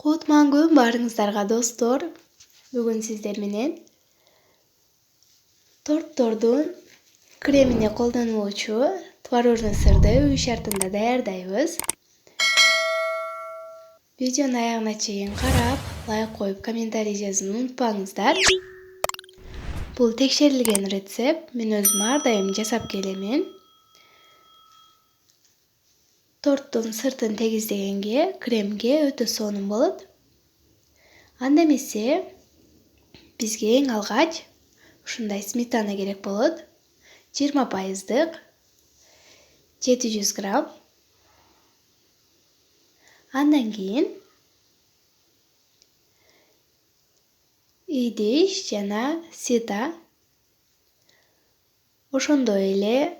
Кутман күн барыңыздарга достор. Бүгүн сиздер менен торттордун кремине колдонулуучу творожный сырды үй шартында даярдайбыз. Видеону аягына чейин карап, лайк коюп, комментарий жазууну унутпаңыздар. Бул текшерилген рецепт, мен өзүм ар дайым жасап келемин. Торттун сыртын тегиздегенге, кремге өтө сонун болот. Анда эмесе бизге эң алгач ушундай сметана керек болот. 20%, 700 грамм. Андан кийин идиш жана сита. Ошондой эле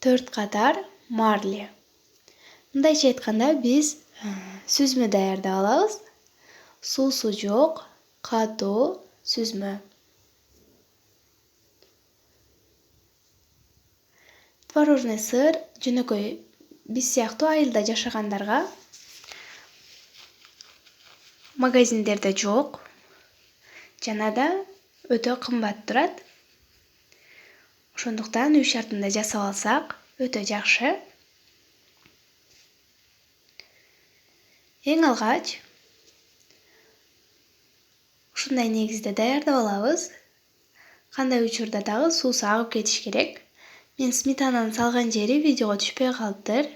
4 катар марли. Мындайча айтканда биз сүзмө даярдап алабыз. Суусу жок, катуу сүзмө. Творожный сыр жөнөкөй биз сыяктуу айылда жашагандарга магазиндерде жок. Жана да өтө кымбат турат. Ошондуктан үй шартында жасап алсак өтө жакшы. Эң алгач ушундай негизде даярдап алабыз. Кандай учурда дагы суусу агып кетиш керек. Мен сметананы салган жери видеого түшпөй калыптыр.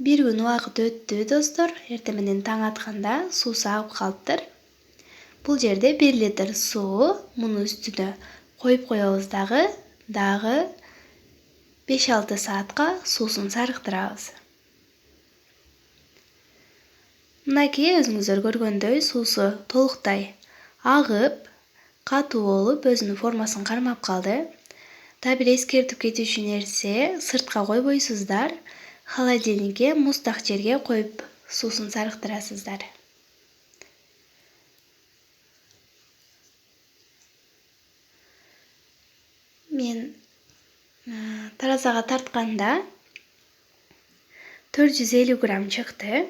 Бир күн убакыт өттү достор. Эртең менен таң атканда суусу агып калыптыр. Бул жерде 1 литр суу мунун үстүнө коюп коебуз дагы 5-6 саатка суусун сарыктырабыз. Мынакей өзүңүздөр көргөндөй суусу толуктай агып, катуу болуп, өзүнүн формасын кармап калды. Да бир эскертип кетүүчү нерсе, сыртка койбойсуздар, холодильникке муздак жерге коюп суусун сарыктырасыздар. Мен таразага тартканда 450 грамм чыкты.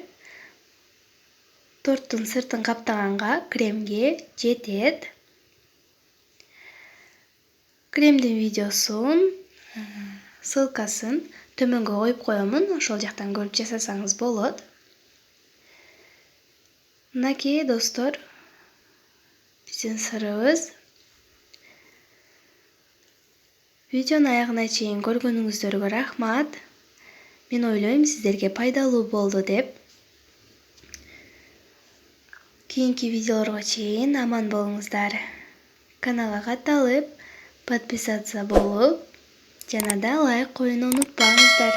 Торттун сыртын каптаганга кремге жетет. Кремдин видеосун, ссылкасын төмөнгө коюп коемун, ошол жактан көрүп жасасаңыз болот. Мынакей достор, биздин сырыбыз. Видеону аягына чейин көргөнүңүздөргө рахмат. Мен ойлойм, сиздерге пайдалуу болду деп. Кийинки видеолорго чейин аман болуңуздар. Каналга катталып, подписаться болуп, жана да лайк коюуну унутпаңыздар.